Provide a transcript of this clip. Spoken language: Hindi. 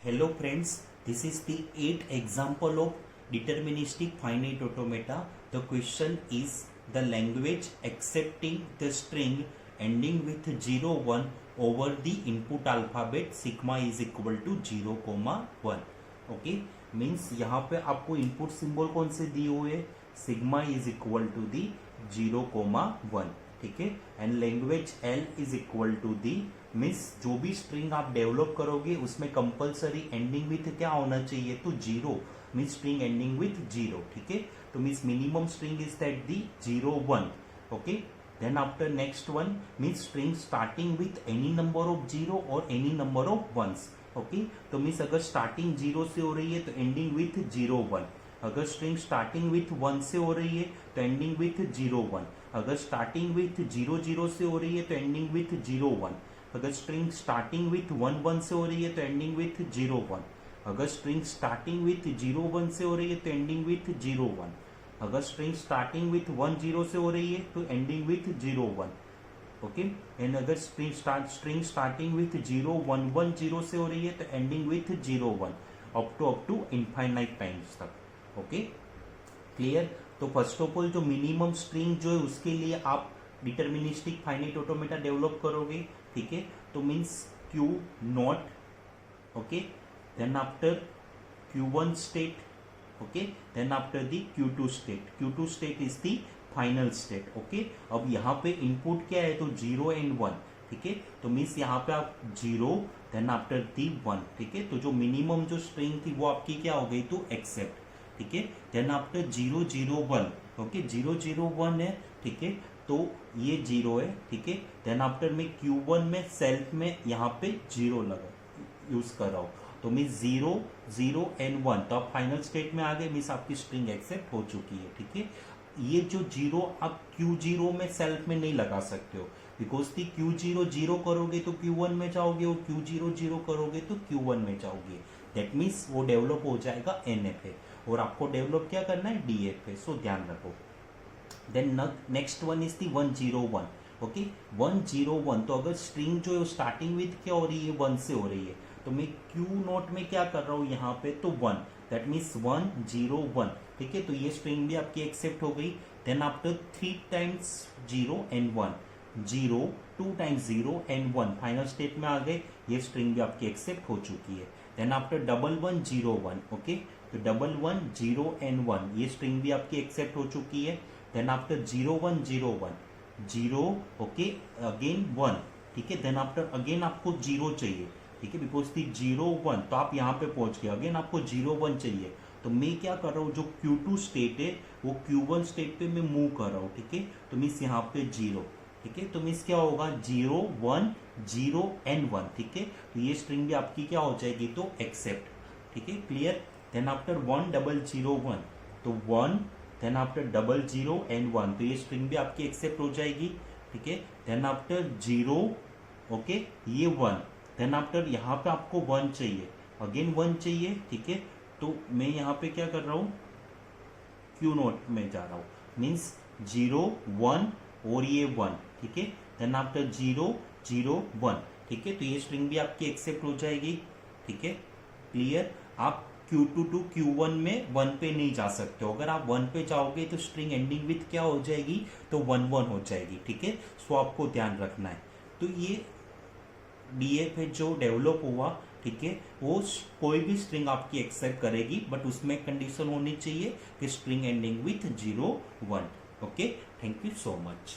Hello friends, this is the 8th example of deterministic finite automata. The question is the language accepting the string ending with 0, 1 over the input alphabet sigma is equal to 0, 1. Okay, means यहाँ पे आपको input symbol कौन से दिए हुए sigma is equal to the 0, 1. ठीक है, and language L is equal to the means जो भी स्ट्रिंग आप डेवलप करोगे उसमें कंपलसरी एंडिंग विथ क्या होना चाहिए तो 0 मीन्स स्ट्रिंग एंडिंग विथ 0. ठीक है, तो means minimum string is that the 0, 1. Okay, then after next one means string starting with any number of 0 और any number of 1s. Okay, तो मीन्स अगर स्टार्टिंग 0 से हो रही है तो एंडिंग विथ 0, 1. अगर स्ट्रिंग स्टार्टिंग विथ 1 से हो रही है तो एंडिंग विथ 0, 1. अगर स्टार्टिंग विथ 0, 0 से हो रही है तो एंडिंग विथ 0, 1. अगर स्ट्रिंग स्टार्टिंग विथ 1, 1 से हो रही है तो एंडिंग विथ 0, 1. अगर स्ट्रिंग स्टार्टिंग विथ 0, 1 से हो रही है तो एंडिंग विथ 0, 1. अगर स्ट्रिंग स्टार्टिंग विथ 1, 0 से हो रही है तो एंडिंग विथ 0, 1. ओके, एंड अगर स्ट्रिंग स्टार्टिंग विथ 0, 1, 1, 0 से हो रही है तो ending with 0, 1 up to infinite times तक. Okay, clear. तो फर्स्ट ऑफ ऑल जो मिनिमम स्ट्रिंग जो है उसके लिए आप डिटर्मिनिस्टिक फाइनाइट ऑटोमेटा डेवलप करोगे. ठीक है, तो means q naught. Okay, then after Q1 state. Okay, then after the Q2 state. Q2 state is the final state. Okay, अब यहाँ पे इनपुट क्या है तो 0 एंड 1. ठीक है, तो मीन्स यहाँ पे आप 0 देन आफ्टर दी 1. ठीक है, तो जो मिनिमम जो स्ट्रिंग थी वो आपकी क्या हो गई तो एक्सेप्ट. ठीक है, देन आफ्टर 0, 0, 1. ओके, 0, 0, 1 है. ठीक है, तो ये 0 है. ठीक है, देन आफ्टर में Q1 में सेल्फ में यहाँ पे 0 लगा यूज कर रहा हूँ तो मीन्स 0, 0 एंड 1. तो आप फाइनल स्टेट में आ गए, मीन्स आपकी स्ट्रिंग एक्सेप्ट हो चुकी है. ठीक है, ये जो 0 आप Q0 में सेल्फ में नहीं लगा सकते हो बिकॉज दी Q0 0 करोगे तो Q1 में जाओगे और Q0 0 करोगे तो Q1 में जाओगे. दैट मीन्स वो डेवलप हो जाएगा NFA और आपको डेवलप क्या करना है DFA. सो ध्यान रखो. Then next one is the 1, 0, 1. Okay, 1, 0, 1. तो अगर स्ट्रिंग जो है स्टार्टिंग विथ क्या हो रही है 1 से हो रही है तो मैं Q0 में क्या कर रहा हूँ यहाँ पे तो 1. That means 1, 0, 1. ठीक है, तो ये स्ट्रिंग भी आपकी एक्सेप्ट हो गई. Then after 3 times 0 and 1, 0, 2 times 0 and 1 final state में आ गए. ये स्ट्रिंग भी आपकी एक्सेप्ट हो चुकी है. Then after 1, 1, 0, 1. ओके, तो 1, 1, 0 एंड 1 ये स्ट्रिंग भी आपकी एक्सेप्ट हो चुकी है. Then after 0, 1, 0, 1, 0. Okay, again 1. ठीक है, देन आफ्टर अगेन आपको 0 चाहिए. ठीक है, बिकॉज दी 0, 1 तो आप यहाँ पे पहुंच गए. अगेन आपको 0, 1 चाहिए तो मैं क्या कर रहा हूँ जो Q2 स्टेट है वो Q1 स्टेट पे मैं मूव कर रहा हूँ. ठीक है, तो मीन्स यहाँ पे 0. ठीक है, तो मीन्स क्या होगा 0, 1, 0 एंड 1. ठीक है, तो ये स्ट्रिंग भी आपकी क्या हो जाएगी तो एक्सेप्ट. ठीक है, क्लियर. देन आफ्टर 1, 0, 0, 1 तो 1. देन आफ्टर 0, 0 एंड 1 तो ये स्ट्रिंग भी आपकी एक्सेप्ट हो जाएगी. ठीक है, देन आफ्टर 0. ओके, ये 1. देन आफ्टर यहाँ पे आपको 1 चाहिए, अगेन 1 चाहिए. ठीक है, तो मैं यहाँ पे क्या कर रहा हूँ Q0 में जा रहा हूँ मीन्स 0, 1 और ये 1. ठीक है, देन आफ्टर 0, 0, 1. ठीक है, तो ये स्ट्रिंग भी आपकी एक्सेप्ट हो जाएगी. ठीक है, क्लियर. आप Q2 टू Q1 में 1 पे नहीं जा सकते हो. अगर आप 1 पे जाओगे तो स्ट्रिंग एंडिंग विथ क्या हो जाएगी तो 1, 1 हो जाएगी. ठीक है, सो आपको ध्यान रखना है. तो ये DFA जो डेवलप हुआ, ठीक है, वो कोई भी स्ट्रिंग आपकी एक्सेप्ट करेगी बट उसमें कंडीशन होनी चाहिए कि string ending with 0, 1. Okay, thank you so much.